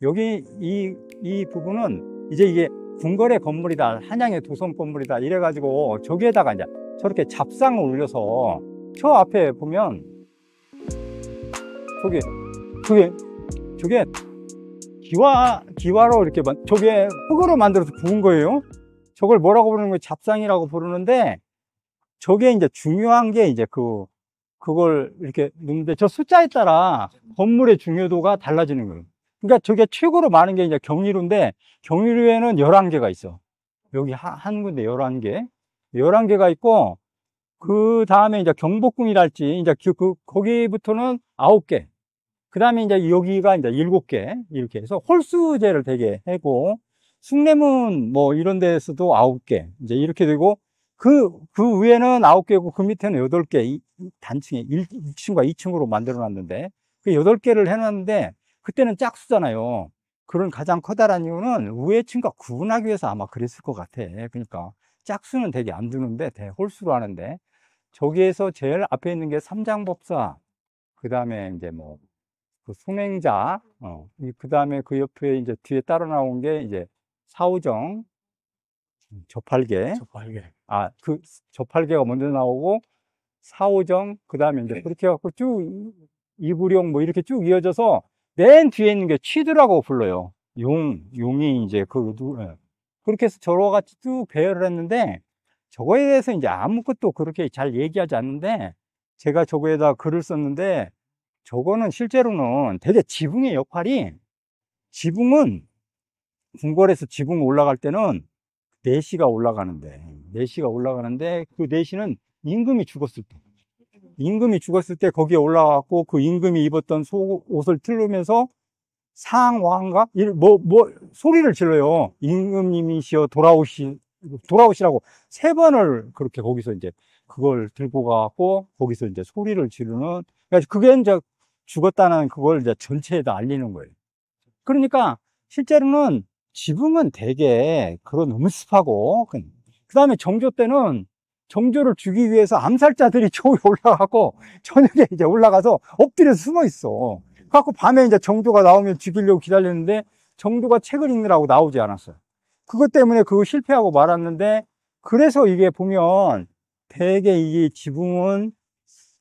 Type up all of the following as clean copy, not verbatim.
여기 이 부분은 이제 이게 궁궐의 건물이다, 한양의 도성 건물이다 이래가지고 저기에다가 이제 저렇게 잡상을 올려서 저 앞에 보면 저게 기와로 이렇게 저게 흙으로 만들어서 부은 거예요. 저걸 뭐라고 부르는 거예요? 잡상이라고 부르는데 저게 이제 중요한 게 이제 그걸 이렇게 넣는데 저 숫자에 따라 건물의 중요도가 달라지는 거예요. 그러니까 저게 최고로 많은 게 이제 경리루인데 경리루에는 11개가 있어. 여기 한 군데 11개. 11개가 있고 그 다음에 이제 경복궁이랄지 이제 거기부터는 9개. 그 다음에 이제 여기가 이제 7개. 이렇게 해서 홀수제를 되게 하고 숭례문 뭐 이런 데에서도 9개. 이제 이렇게 되고 그 위에는 9개고 그 밑에는 8개. 단층에 1층과 2층으로 만들어 놨는데 그 8개를 해놨는데 그때는 짝수잖아요. 그런 가장 커다란 이유는 위에 층과 구분하기 위해서 아마 그랬을 것 같아. 그러니까 짝수는 되게 안 두는데 대홀수로 하는데 저기에서 제일 앞에 있는 게 삼장법사, 그 다음에 이제 뭐 그 순행자, 그 다음에 그 옆에 이제 뒤에 따라 나온 게 이제 사후정, 저팔계. 그 저팔계가 먼저 나오고 사후정, 그 다음에 이제 그렇게 해갖고 쭉 이구룡 뭐 이렇게 쭉 이어져서 맨 뒤에 있는 게 취두라고 불러요. 용이 이제 그렇게 해서 저와 같이 쭉 배열을 했는데 저거에 대해서 이제 아무것도 그렇게 잘 얘기하지 않는데 제가 저거에다 글을 썼는데 저거는 실제로는 되게 지붕의 역할이 지붕은 궁궐에서 지붕 올라갈 때는 4시가 올라가는데 그 4시는 임금이 죽었을 때 거기에 올라가고 그 임금이 입었던 옷을 틀으면서 상왕가? 소리를 질러요. 임금님이시여 돌아오시라고 3번을 그렇게 거기서 이제 그걸 들고 가고 거기서 이제 소리를 지르는, 그러니까 그게 이제 죽었다는 그걸 이제 전체에다 알리는 거예요. 그러니까 실제로는 지붕은 되게 그런 음습하고, 그 다음에 정조 때는 정조를 죽이기 위해서 암살자들이 저기 올라가고 저녁에 이제 올라가서 엎드려서 숨어 있어. 그래갖고 밤에 이제 정조가 나오면 죽이려고 기다렸는데 정조가 책을 읽느라고 나오지 않았어요. 그것 때문에 그거 실패하고 말았는데, 그래서 이게 보면 되게 이게 지붕은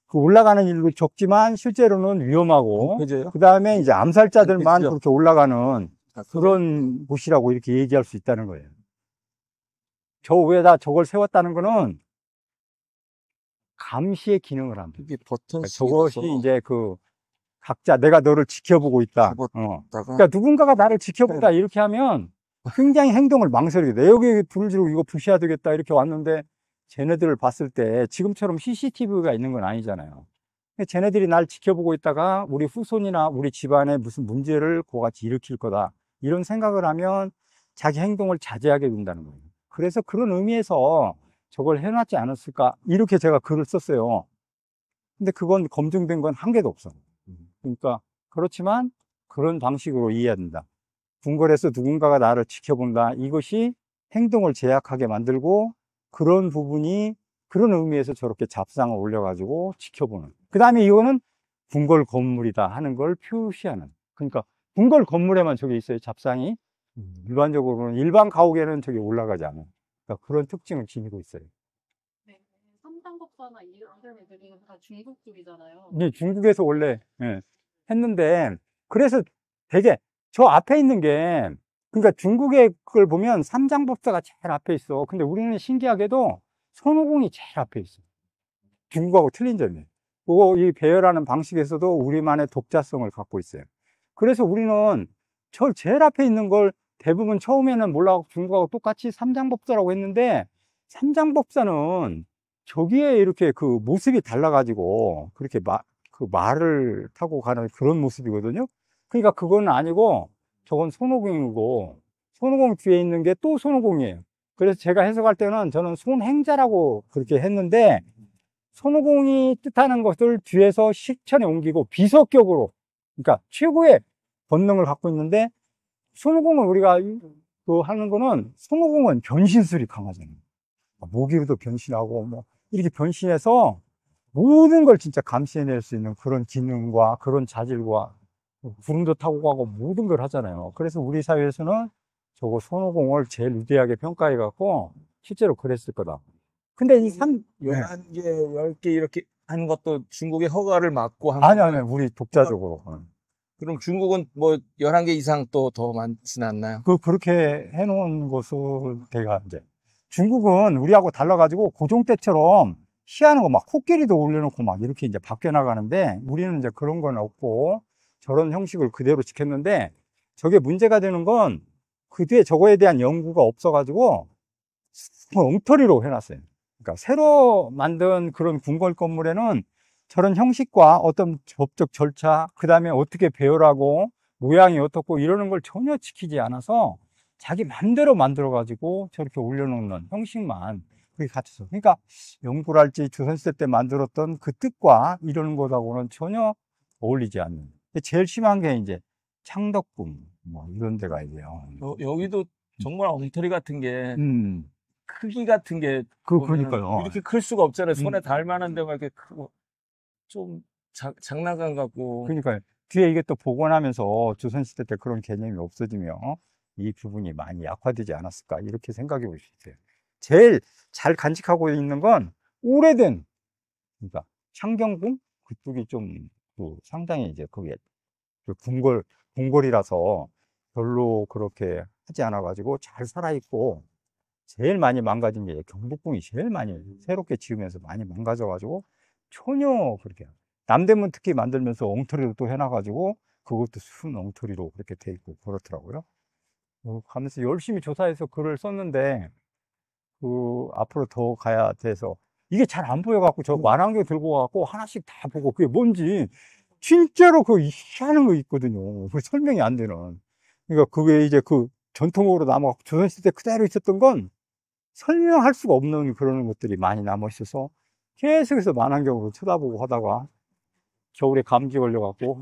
그 올라가는 일도 적지만 실제로는 위험하고, 그 다음에 이제 암살자들만 그렇게 올라가는 그런 곳이라고 이렇게 얘기할 수 있다는 거예요. 저 위에다 저걸 세웠다는 거는 감시의 기능을 합니다. 이게 버튼 그러니까 저것이 이제 각자 내가 너를 지켜보고 있다. 그러니까 누군가가 나를 지켜본다 이렇게 하면 굉장히 행동을 망설이게 돼. 여기 불을 지르고 이거 부셔야 되겠다 이렇게 왔는데 쟤네들을 봤을 때 지금처럼 CCTV가 있는 건 아니잖아요. 쟤네들이 날 지켜보고 있다가 우리 후손이나 우리 집안에 무슨 문제를 그같이 일으킬 거다 이런 생각을 하면 자기 행동을 자제하게 된다는 거예요. 그래서 그런 의미에서 저걸 해놨지 않았을까 이렇게 제가 글을 썼어요. 근데 그건 검증된 건 한 개도 없어. 그러니까 그렇지만 그런 방식으로 이해해야 된다. 궁궐에서 누군가가 나를 지켜본다. 이것이 행동을 제약하게 만들고 그런 부분이 그런 의미에서 저렇게 잡상을 올려가지고 지켜보는. 그 다음에 이거는 궁궐 건물이다 하는 걸 표시하는. 그러니까 궁궐 건물에만 저게 있어요, 잡상이. 일반적으로는 일반 가옥에는 저게 올라가지 않아요. 그러니까 그런 특징을 지니고 있어요. 네, 삼장법사나 이런 애들이 다 중국 쪽이잖아요. 네, 중국에서 원래 했는데 그래서 되게 저 앞에 있는 게, 그러니까 중국의 걸 보면 삼장법사가 제일 앞에 있어. 근데 우리는 신기하게도 손오공이 제일 앞에 있어. 중국하고 틀린 점이에요. 그리고 이 배열하는 방식에서도 우리만의 독자성을 갖고 있어요. 그래서 우리는 저 제일 앞에 있는 걸 대부분 처음에는 몰라고 중국하고 똑같이 삼장법사라고 했는데, 삼장법사는 저기에 이렇게 그 모습이 달라가지고 그렇게 그 말을 타고 가는 그런 모습이거든요. 그러니까 그건 아니고 저건 손오공이고 손오공 뒤에 있는 게 또 손오공이에요. 그래서 제가 해석할 때는 저는 손행자라고 그렇게 했는데, 손오공이 뜻하는 것을 뒤에서 실천에 옮기고 비석격으로, 그러니까 최고의 본능을 갖고 있는데, 손오공은 우리가 하는 거는 손오공은 변신술이 강하잖아요. 모기로도 변신하고 뭐 이렇게 변신해서 모든 걸 진짜 감시해낼 수 있는 그런 기능과 그런 자질과 구름도 타고 가고 모든 걸 하잖아요. 그래서 우리 사회에서는 저거 손오공을 제일 위대하게 평가해 갖고 실제로 그랬을 거다. 근데 이 네. 11개, 10개 이렇게 하는 것도 중국의 허가를 받고 한 아니, 거예요? 우리 독자적으로. 그럼 중국은 뭐 11개 이상 또 더 많진 않나요? 그렇게 해놓은 것을 제가 이제 중국은 우리하고 달라가지고 고종 때처럼 희한한 거 막 코끼리도 올려놓고 막 이렇게 이제 바뀌어 나가는데 우리는 이제 그런 건 없고 저런 형식을 그대로 지켰는데 저게 문제가 되는 건 그 뒤에 저거에 대한 연구가 없어가지고 엉터리로 해놨어요. 그러니까 새로 만든 그런 궁궐 건물에는 저런 형식과 어떤 법적 절차, 그 다음에 어떻게 배열하고 모양이 어떻고 이러는 걸 전혀 지키지 않아서 자기 맘대로 만들어가지고 저렇게 올려놓는 형식만 그게 갇혀서. 그러니까 영구를 할지 조선시대 때 만들었던 그 뜻과 이러는 것하고는 전혀 어울리지 않는. 제일 심한 게 이제 창덕궁, 뭐 이런 데가 있어요. 여기도 정말 엉터리 같은 게, 크기 같은 게, 그러니까요. 이렇게 클 수가 없잖아요. 손에 닿을 만한 데가 이렇게 크고, 좀 장난감 같고. 그러니까 뒤에 이게 또 복원하면서 조선시대 때 그런 개념이 없어지며 이 부분이 많이 약화되지 않았을까 이렇게 생각해 볼 수 있어요. 제일 잘 간직하고 있는 건 오래된 그러니까 창경궁 그쪽이 좀 상당히 이제 그게 궁궐이라서 별로 그렇게 하지 않아 가지고 잘 살아 있고 제일 많이 망가진 게 경복궁이 제일 많이 새롭게 지으면서 많이 망가져 가지고 전혀 그렇게 남대문 특히 만들면서 엉터리로 또 해놔가지고 그것도 순 엉터리로 그렇게 돼 있고 그렇더라고요. 가면서 열심히 조사해서 글을 썼는데 앞으로 더 가야 돼서 이게 잘 안 보여갖고 저 만환경 들고 와갖고 하나씩 다 보고 그게 뭔지 진짜로 그 희한한 거 있거든요. 그 설명이 안 되는. 그러니까 그게 이제 그 전통으로 남아 조선시대 그대로 있었던 건 설명할 수가 없는 그런 것들이 많이 남아 있어서 계속해서 만환경으로 쳐다보고 하다가 겨울에 감기 걸려갖고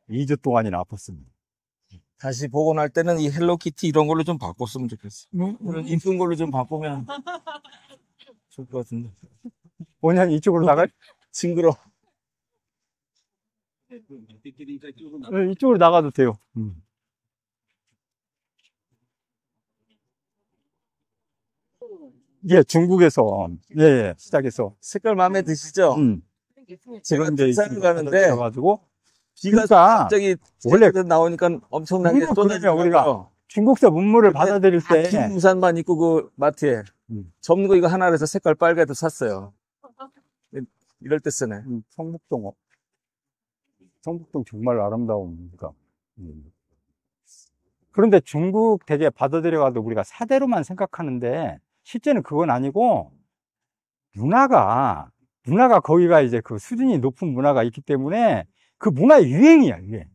2주 동안이나 아팠습니다. 다시 복원할 때는 이 헬로키티 이런 걸로 좀 바꿨으면 좋겠어. 그런 이쁜 걸로 좀 바꾸면 좋을 것 같은데. 뭐냐, 이쪽으로 나갈? 징그러. 네, 이쪽으로 나가도 돼요. 예, 중국에서, 예, 시작해서. 색깔 마음에 드시죠? 제가 그런 데 등산을 가는데 가지고 비가 그러니까 갑자기 원래 나오니까 엄청나게 그러면 쏟아지더라고요. 우리가 중국서 문물을 받아들일 때 긴 우산만 입고 그 마트에 접는 거 이거 하나로 해서 색깔 빨개도 샀어요. 이럴 때 쓰네. 성북동 정말 아름다우니까. 그런데 중국 되게 받아들여가도 우리가 사대로만 생각하는데 실제는 그건 아니고 문화가 거기가 이제 그 수준이 높은 문화가 있기 때문에 그 문화의 유행이야, 유행.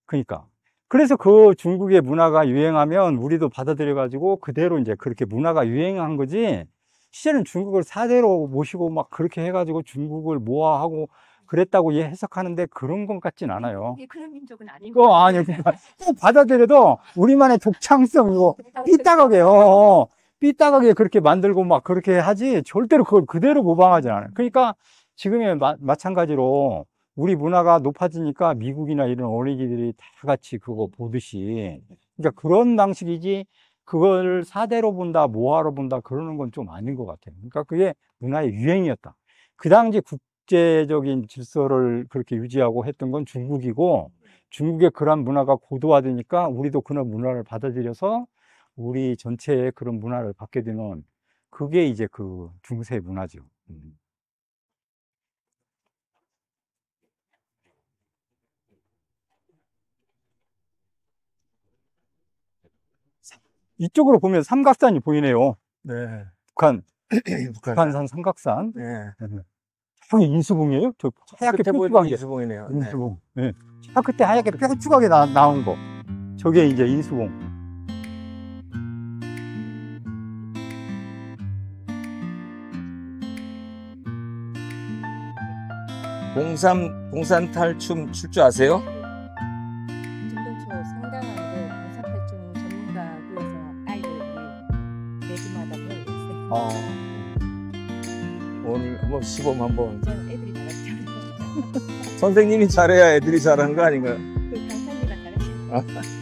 그러니까. 그래서 그 중국의 문화가 유행하면 우리도 받아들여가지고 그대로 이제 그렇게 문화가 유행한 거지, 실제는 중국을 사대로 모시고 막 그렇게 해가지고 중국을 모아하고 그랬다고 해석하는데 그런 것 같진 않아요. 그런 민족은 아니고. 아니요. 그러니까 꼭 받아들여도 우리만의 독창성, 이거 삐딱하게요. 삐딱하게 그렇게 만들고 막 그렇게 하지 절대로 그걸 그대로 모방하지 않아요. 그러니까 지금의 마찬가지로 우리 문화가 높아지니까 미국이나 이런 어린이들이 다 같이 그거 보듯이, 그러니까 그런 방식이지 그걸 사대로 본다, 모아로 본다 그러는 건 좀 아닌 것 같아요. 그러니까 그게 문화의 유행이었다. 그 당시 국제적인 질서를 그렇게 유지하고 했던 건 중국이고, 중국의 그런 문화가 고도화되니까 우리도 그런 문화를 받아들여서 우리 전체의 그런 문화를 받게 되는, 그게 이제 그 중세 문화죠. 이쪽으로 보면 삼각산이 보이네요. 네. 북한산 삼각산. 네. 저기 인수봉이에요? 저 하얗게 끝에 보이는 뾰족한 게. 인수봉이네요. 인수봉. 네. 저 끝에 하얗게 뾰족하게 나온 거. 저게 이제 인수봉. 봉산 탈춤 출 줄 아세요? 중동초 상당한데 공사탈춤 전문가 구해서 아이들이 매주마다 배우고 있어요. 오늘 한번 시범 한번. 저는 애들이 잘하지 않아요. 선생님이 잘해야 애들이 잘하는 거 아닌가요? 그 강사님 아.